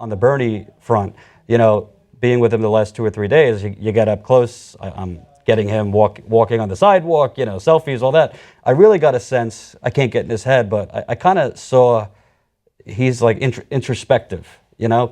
on the Bernie front, being with him the last 2 or 3 days, you get up close. I'm getting him walking on the sidewalk, selfies, all that. I really got a sense, I can't get in his head, but I kind of saw he's like introspective,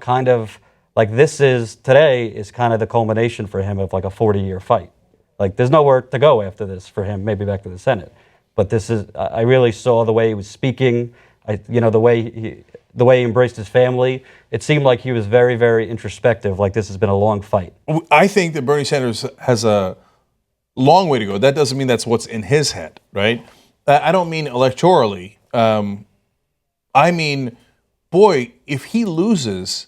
kind of like today is kind of the culmination for him of like a 40-year fight. Like there's nowhere to go after this for him, maybe back to the Senate. But I really saw the way he was speaking, the way he embraced his family. It seemed like he was very, very introspective, like this has been a long fight. I think that Bernie Sanders has a long way to go. That doesn't mean that's what's in his head, right? I don't mean electorally. I mean, boy, if he loses,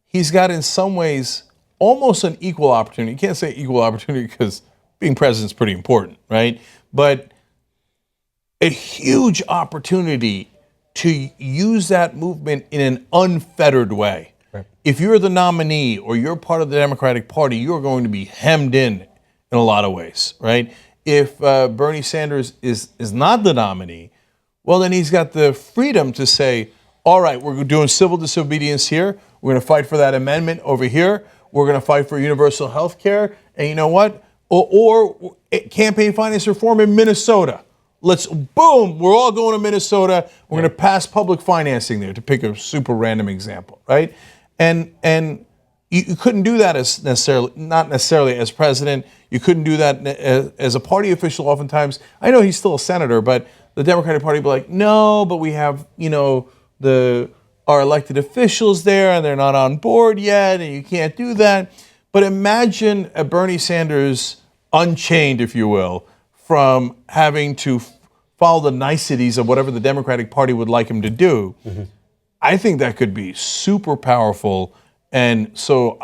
he's got in some ways almost an equal opportunity. You can't say equal opportunity because being president is pretty important, right? But a huge opportunity to use that movement in an unfettered way. Right. If you're the nominee or you're part of the Democratic Party, you're going to be hemmed in a lot of ways, right? If Bernie Sanders is not the nominee, well, then he's got the freedom to say, all right, we're doing civil disobedience here. We're going to fight for that amendment over here. We're going to fight for universal health care. And you know what? Or campaign finance reform in Minnesota. Boom, we're all going to Minnesota. We're going to pass public financing there, to pick a super random example, right? And you couldn't do that not necessarily as president. You couldn't do that as a party official oftentimes. I know he's still a senator, but the Democratic Party would be like, no, but we have, our elected officials there and they're not on board yet and you can't do that. But imagine a Bernie Sanders unchained, if you will, from having to follow the niceties of whatever the Democratic Party would like him to do. Mm-hmm. I think that could be super powerful. And so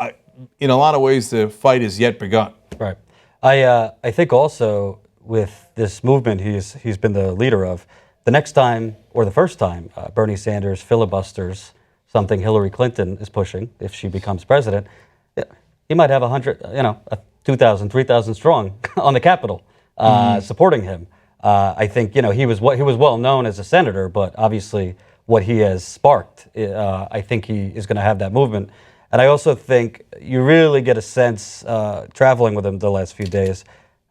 in a lot of ways, the fight is yet begun. Right. I think also with this movement he's been the leader of, the next time or the first time Bernie Sanders filibusters something Hillary Clinton is pushing, if she becomes president, he might have 100, 2,000, 3,000 strong on the Capitol supporting him. I think he was well known as a senator, but obviously what he has sparked, I think he is going to have that movement. And I also think you really get a sense traveling with him the last few days.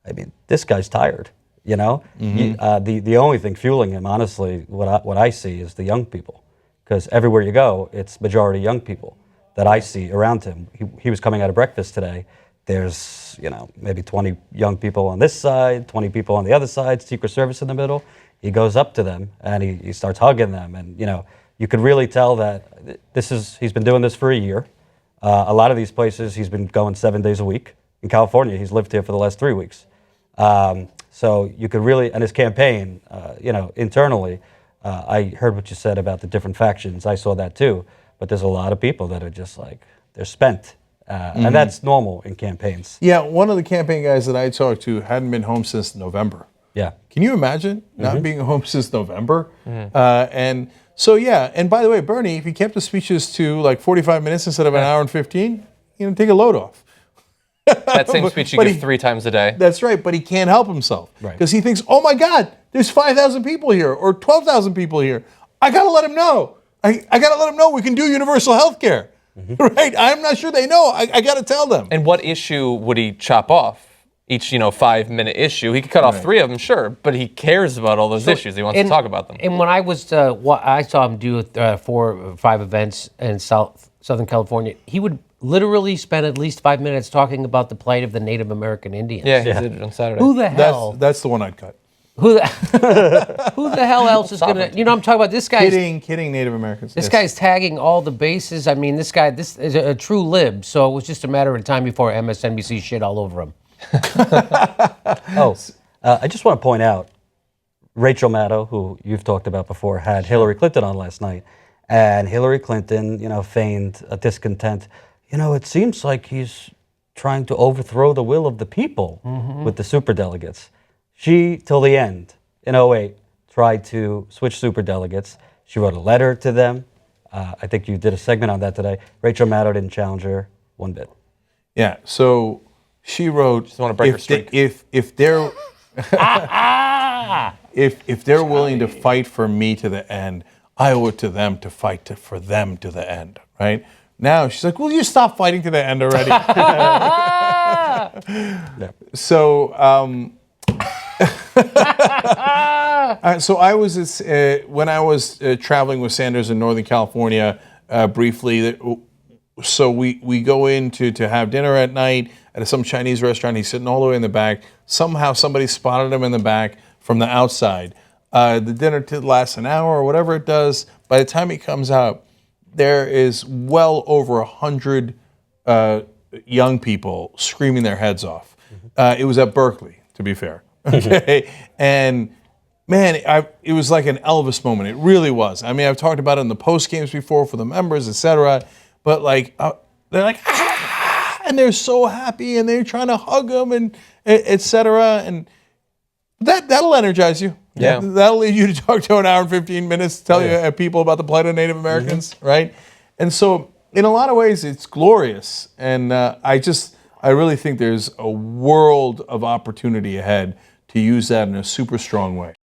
I mean, this guy's tired. Mm-hmm. The only thing fueling him, honestly, what I see is the young people, because everywhere you go, it's majority young people that I see around him. He was coming out of breakfast today. There's maybe 20 young people on this side, 20 people on the other side, Secret Service in the middle. He goes up to them and he starts hugging them, and you could really tell that he's been doing this for a year. A lot of these places he's been going 7 days a week. In California, he's lived here for the last 3 weeks. So you could really, and his campaign, internally, I heard what you said about the different factions. I saw that too. But there's a lot of people that are just like, they're spent. And that's normal in campaigns. Yeah, one of the campaign guys that I talked to hadn't been home since November. Yeah. Can you imagine not being home since November? And so, yeah, and by the way, Bernie, if he kept the speeches to like 45 minutes instead of an hour and 15, take a load off. That same speech you give 3 times a day. That's right, but he can't help himself. Because he thinks, oh my God, there's 5,000 people here or 12,000 people here. I got to let him know. I got to let them know we can do universal health care. Mm-hmm. Right? I'm not sure they know. I got to tell them. And what issue would he chop off? Each 5-minute issue. He could cut off 3 of them, sure, but he cares about all those issues. He wants to talk about them. And when I saw him do 4 or 5 events in Southern California, he would literally spend at least 5 minutes talking about the plight of the Native American Indians. Yeah, he did it on Saturday. Who the hell? That's the one I'd cut. Who the hell else is going to... I'm talking about this guy. Kidding Native Americans. This guy's tagging all the bases. I mean, this is a true lib, so it was just a matter of time before MSNBC shit all over him. I just want to point out, Rachel Maddow, who you've talked about before, had Hillary Clinton on last night. And Hillary Clinton, feigned a discontent. It seems like he's trying to overthrow the will of the people with the superdelegates. She, till the end, in 2008, tried to switch superdelegates. She wrote a letter to them. I think you did a segment on that today. Rachel Maddow didn't challenge her one bit. Yeah, so she wrote, just want to break her streak. If they're if they're willing to fight for me to the end, I owe it to them to fight for them to the end, right? Now she's like, will you stop fighting to the end already? So, so I was when I was traveling with Sanders in Northern California briefly. So we go in to have dinner at night at some Chinese restaurant. He's sitting all the way in the back. Somehow somebody spotted him in the back from the outside. The dinner lasts an hour or whatever it does. By the time he comes out, there is well over 100 young people screaming their heads off. It was at Berkeley, to be fair. Okay, and man, it was like an Elvis moment. It really was. I mean, I've talked about it in the post games before for the members, etc. But like, they're like, ah, and they're so happy, and they're trying to hug him, and etc. And that'll energize you. Yeah. That'll lead you to talk to an hour and 15 minutes, tell you people about the plight of Native Americans, right? And so, in a lot of ways, it's glorious. And I really think there's a world of opportunity ahead to use that in a super strong way.